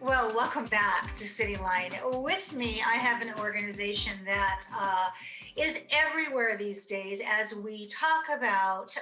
Well, welcome back to Cityline. With me, I have an organization that is everywhere these days as we talk about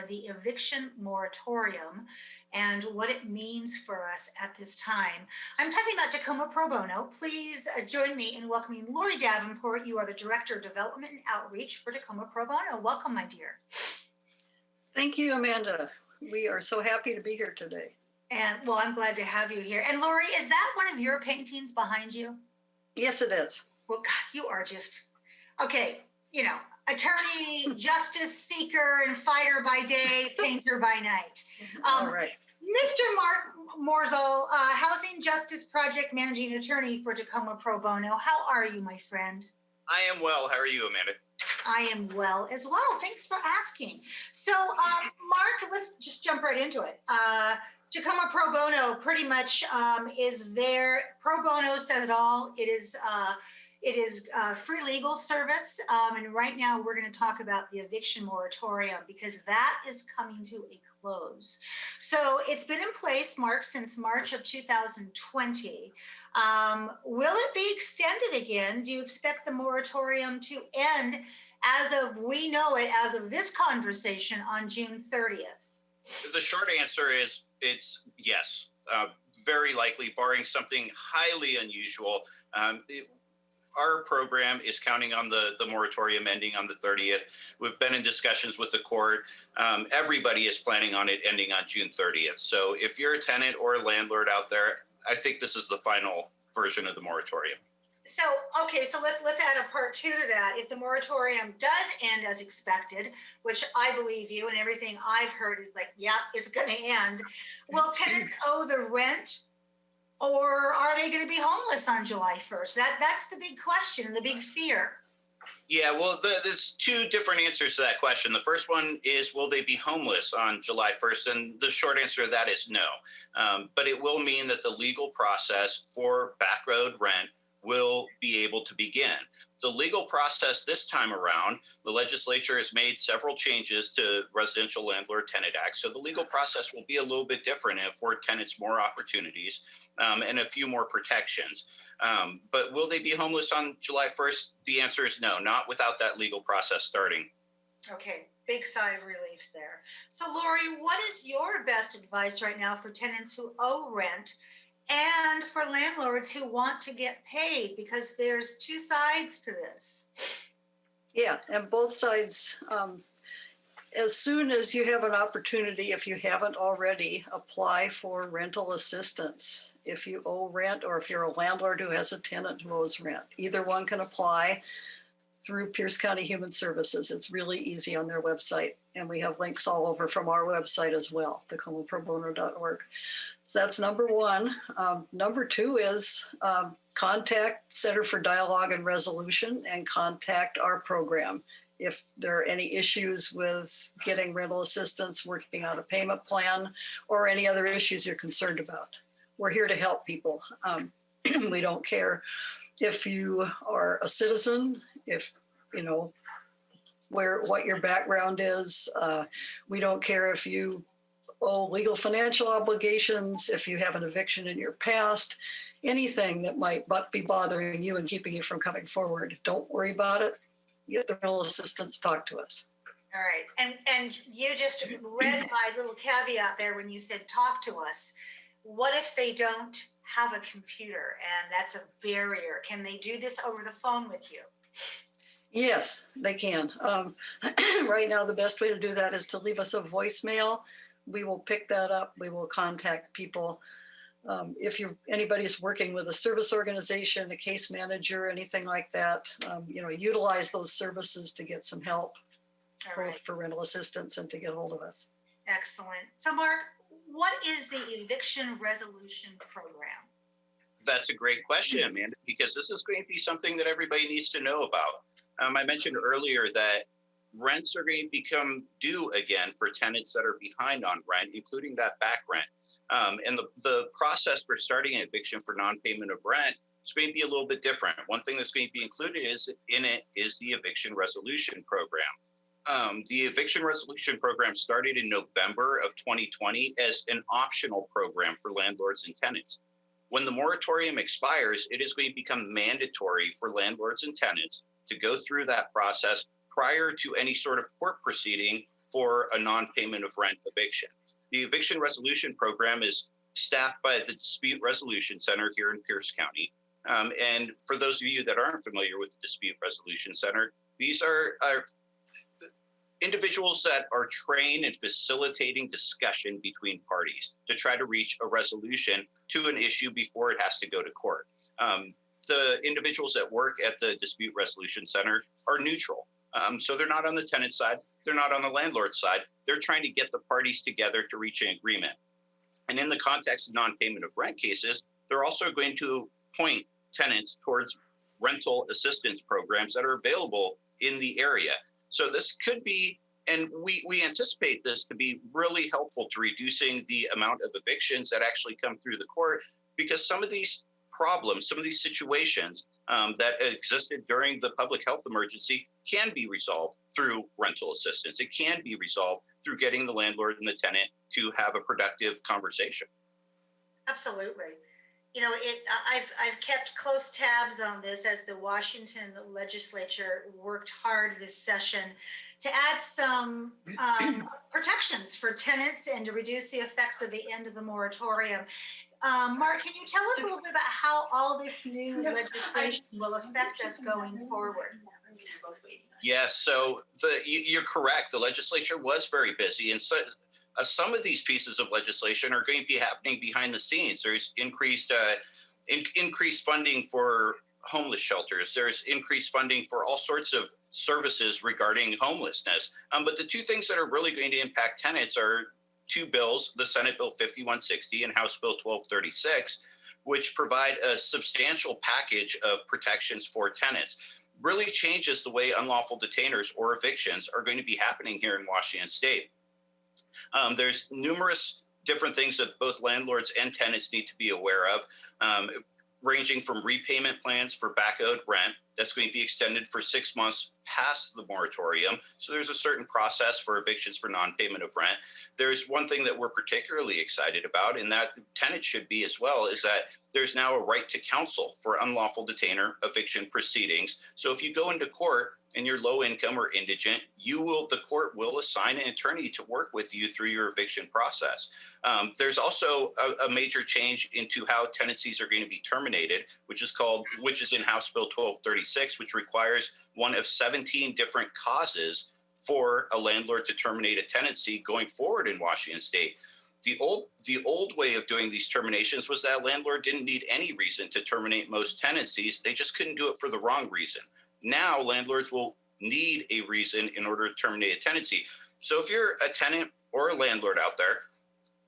the eviction moratorium and what it means for us at this time. I'm talking about Tacoma Probono. Please join me in welcoming Lori Davenport. You are the Director of Development and Outreach for Tacoma Probono. Welcome, my dear. Thank you, Amanda. We are so happy to be here today. And well, I'm glad to have you here. And Lori, is that one of your paintings behind you? Yes, it is. Well, God, you are just, okay, attorney, justice seeker, and fighter by day, painter by night. All right. Mr. Mark Morzal, Housing Justice Project Managing Attorney for Tacoma Pro Bono. How are you, my friend? I am well. How are you, Amanda? I am well as well. Thanks for asking. So, Mark, let's just jump right into it. Tacoma Pro Bono pretty much is there. Pro Bono says it all. It is free legal service. And right now we're going to talk about the eviction moratorium because that is coming to a close. So it's been in place, Mark, since March of 2020. Will it be extended again? Do you expect the moratorium to end as of we know it, as of this conversation on June 30th? The short answer is it's yes. Very likely, barring something highly unusual. Our program is counting on the moratorium ending on the 30th. We've been in discussions with the court. Everybody is planning on it ending on June 30th. So if you're a tenant or a landlord out there, I think this is the final version of the moratorium. So, okay, so let's add a part two to that. If the moratorium does end as expected, which I believe you and everything I've heard is like, yeah, it's going to end. Will tenants owe the rent or are they going to be homeless on July 1st? That's the big question and the big fear. Yeah, well, there's two different answers to that question. The first one is, will they be homeless on July 1st? And the short answer to that is no. But it will mean that the legal process for backroad rent will be able to begin. The legal process this time around, the legislature has made several changes to Residential Landlord Tenant Act. So the legal process will be a little bit different and afford tenants more opportunities and a few more protections. But will they be homeless on July 1st? The answer is no, not without that legal process starting. Okay, big sigh of relief there. So Lori, what is your best advice right now for tenants who owe rent and for landlords who want to get paid? Because there's two sides to this. Yeah, and both sides, as soon as you have an opportunity, if you haven't already, apply for rental assistance. If you owe rent or if you're a landlord who has a tenant who owes rent, either one can apply through Pierce County Human Services. It's really easy on their website. And we have links all over from our website as well, tacomaprobono.org. So that's number one. Number two is contact Center for Dialogue and Resolution and contact our program. If there are any issues with getting rental assistance, working out a payment plan, or any other issues you're concerned about, we're here to help people. We don't care if you are a citizen, if what your background is. We don't care if you owe legal financial obligations, if you have an eviction in your past, anything that might be bothering you and keeping you from coming forward. Don't worry about it. Get the rental assistance, talk to us. All right. And you just read my little caveat there when you said talk to us. What if they don't have a computer and that's a barrier? Can they do this over the phone with you? Yes, they can. Right now, the best way to do that is to leave us a voicemail. We will pick that up. We will contact people. If anybody's working with a service organization, a case manager, anything like that, utilize those services to get some help, both for rental assistance and to get hold of us. Excellent. So, Mark, what is the Eviction Resolution Program? That's a great question, Amanda, because this is going to be something that everybody needs to know about. I mentioned earlier that rents are going to become due again for tenants that are behind on rent, including that back rent. And the process for starting an eviction for non-payment of rent is going to be a little bit different. One thing that's going to be included is the Eviction Resolution Program. The Eviction Resolution Program started in November of 2020 as an optional program for landlords and tenants. When the moratorium expires, it is going to become mandatory for landlords and tenants to go through that process prior to any sort of court proceeding for a non-payment of rent eviction. The eviction resolution program is staffed by the Dispute Resolution Center here in Pierce County. And for those of you that aren't familiar with the Dispute Resolution Center, these are individuals that are trained in facilitating discussion between parties to try to reach a resolution to an issue before it has to go to court. The individuals that work at the Dispute Resolution Center are neutral. So they're not on the tenant side, they're not on the landlord side. They're trying to get the parties together to reach an agreement. And in the context of non-payment of rent cases, they're also going to point tenants towards rental assistance programs that are available in the area. So this could be, and we anticipate this to be really helpful to reducing the amount of evictions that actually come through the court, because some of these problems, some of these situations that existed during the public health emergency can be resolved through rental assistance. It can be resolved through getting the landlord and the tenant to have a productive conversation. Absolutely. You know, I've kept close tabs on this as the Washington legislature worked hard this session to add some protections for tenants and to reduce the effects of the end of the moratorium. Mark, can you tell us a little bit about how all this new legislation will affect us going forward? Yes, so you're correct. The legislature was very busy, and so some of these pieces of legislation are going to be happening behind the scenes. There's increased funding for homeless shelters. There's increased funding for all sorts of services regarding homelessness. But the two things that are really going to impact tenants are two bills, the Senate Bill 5160 and House Bill 1236, which provide a substantial package of protections for tenants. Really changes the way unlawful detainers or evictions are going to be happening here in Washington State. There's numerous different things that both landlords and tenants need to be aware of, ranging from repayment plans for back owed rent that's going to be extended for 6 months past the moratorium. So there's a certain process for evictions for non-payment of rent. There's one thing that we're particularly excited about, and that tenants should be as well, is that there's now a right to counsel for unlawful detainer eviction proceedings. So if you go into court and you're low income or indigent, the court will assign an attorney to work with you through your eviction process. There's also a major change into how tenancies are going to be terminated, which is in House Bill 1236, which requires one of 17 different causes for a landlord to terminate a tenancy going forward in Washington State. The old way of doing these terminations was that a landlord didn't need any reason to terminate most tenancies. They just couldn't do it for the wrong reason. Now landlords will need a reason in order to terminate a tenancy. So if you're a tenant or a landlord out there,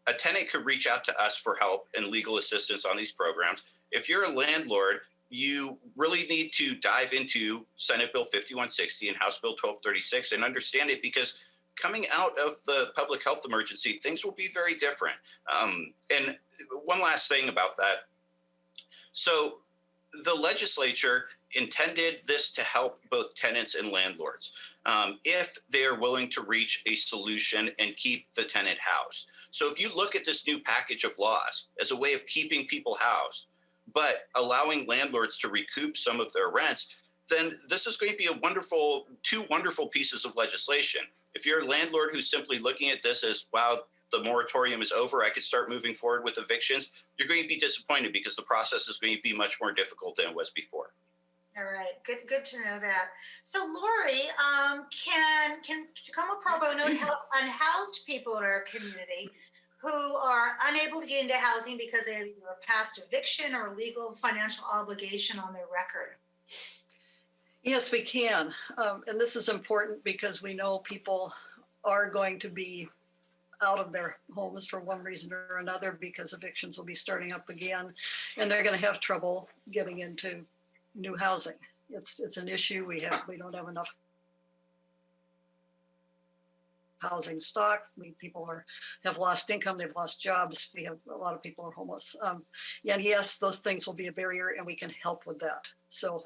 a tenant could reach out to us for help and legal assistance on these programs. If you're a landlord, you really need to dive into Senate Bill 5160 and House Bill 1236 and understand it, because coming out of the public health emergency, things will be very different. And one last thing about that. So the legislature intended this to help both tenants and landlords if they're willing to reach a solution and keep the tenant housed. So if you look at this new package of laws as a way of keeping people housed, but allowing landlords to recoup some of their rents, then this is going to be two wonderful pieces of legislation. If you're a landlord who's simply looking at this as, wow, the moratorium is over, I could start moving forward with evictions, you're going to be disappointed because the process is going to be much more difficult than it was before. All right, good to know that. So Lori, can Tacoma Probono help unhoused people in our community who are unable to get into housing because they have either a past eviction or legal financial obligation on their record? Yes, we can. And this is important because we know people are going to be out of their homes for one reason or another, because evictions will be starting up again and they're going to have trouble getting into new housing. It's an issue. We don't have enough housing stock. People have lost income. They've lost jobs. We have a lot of people are homeless. And yes, those things will be a barrier, and we can help with that. So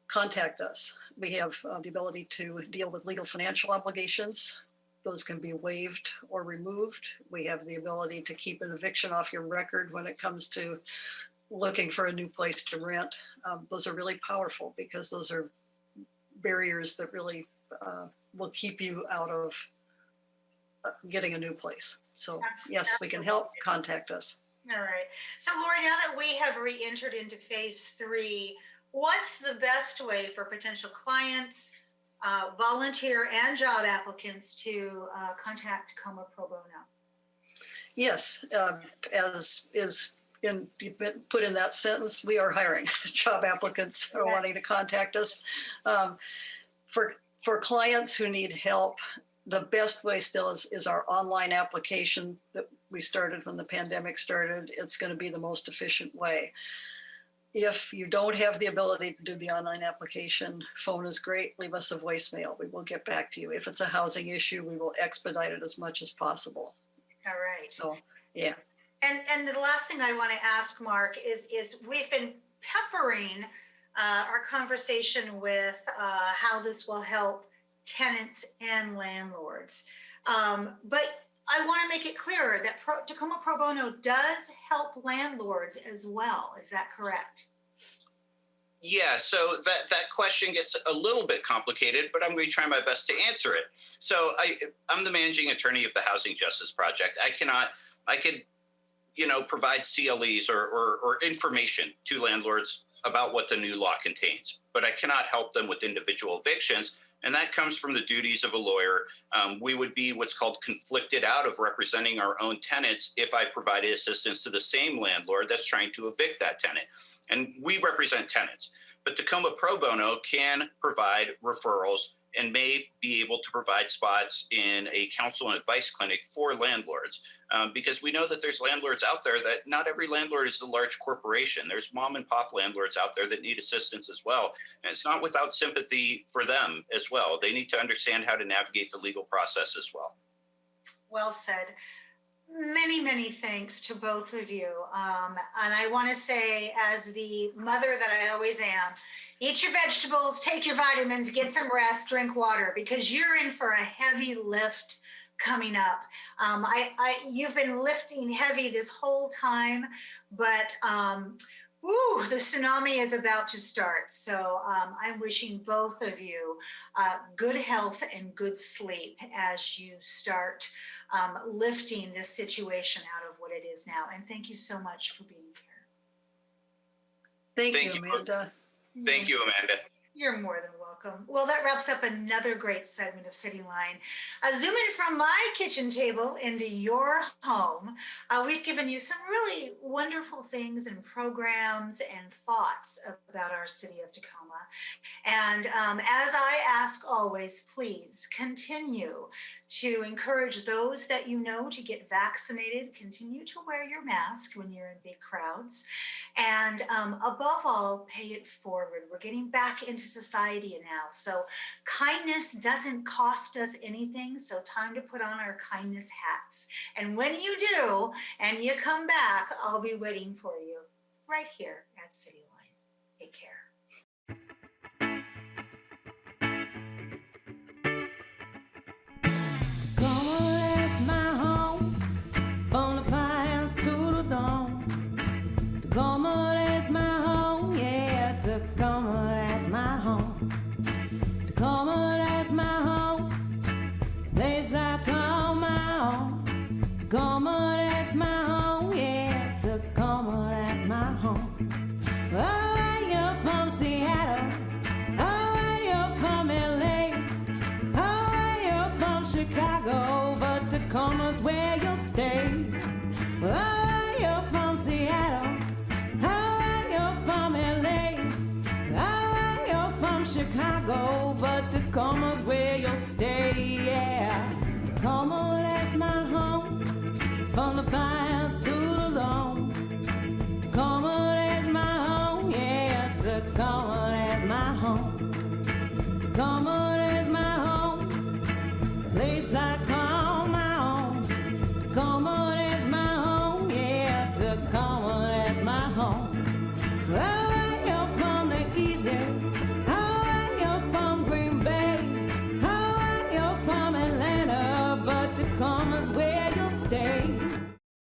contact us. We have the ability to deal with legal financial obligations. Those can be waived or removed. We have the ability to keep an eviction off your record when it comes to looking for a new place to rent. Those are really powerful because those are barriers that really will keep you out of getting a new place. So yes, we can help. Contact us. All right. So Lori, now that we have re-entered into phase 3, what's the best way for potential clients, volunteer and job applicants to contact Tacoma Pro Bono? Yes, as is put in that sentence, we are hiring. Job applicants are wanting to contact us. For clients who need help, the best way still is our online application that we started when the pandemic started. It's going to be the most efficient way. If you don't have the ability to do the online application, phone is great. Leave us a voicemail. We will get back to you. If it's a housing issue, we will expedite it as much as possible. All right. So, yeah. And the last thing I want to ask, Mark, is we've been peppering our conversation with how this will help tenants and landlords. But I want to make it clearer that Tacoma Pro Bono does help landlords as well. Is that correct? Yeah, so that question gets a little bit complicated, but I'm going to try my best to answer it. So I'm the managing attorney of the Housing Justice Project. I could, provide CLEs or information to landlords about what the new law contains, but I cannot help them with individual evictions. And that comes from the duties of a lawyer. We would be what's called conflicted out of representing our own tenants if I provided assistance to the same landlord that's trying to evict that tenant. And we represent tenants, but Tacoma Pro Bono can provide referrals and may be able to provide spots in a counsel and advice clinic for landlords, because we know that there's landlords out there that not every landlord is a large corporation. There's mom and pop landlords out there that need assistance as well. And it's not without sympathy for them as well. They need to understand how to navigate the legal process as well. Well said. Many, many thanks to both of you. And I want to say, as the mother that I always am, eat your vegetables, take your vitamins, get some rest, drink water, because you're in for a heavy lift coming up. You've been lifting heavy this whole time, but the tsunami is about to start. So I'm wishing both of you good health and good sleep as you start lifting this situation out of what it is now. And thank you so much for being here. Thank you, Amanda. Thank you, Amanda. You're more than welcome. Well, that wraps up another great segment of Cityline. Zooming from my kitchen table into your home, we've given you some really wonderful things and programs and thoughts about our city of Tacoma. And as I ask always, please continue to encourage those that you know to get vaccinated. Continue to wear your mask when you're in big crowds. And above all, pay it forward. We're getting back into society now. So kindness doesn't cost us anything. So time to put on our kindness hats. And when you do, and you come back, I'll be waiting for you right here at Cityline. Take care. Tacoma, that's my home, yeah, Tacoma, that's my home. Tacoma, that's my home, place I call my own. Tacoma, that's my home, yeah, Tacoma, that's my home. Oh, you're from Seattle, oh, you're from LA, oh, you're from Chicago, but Tacoma's where you'll stay. Oh, you're from Seattle, Chicago, but Tacoma's where you'll stay, yeah. Tacoma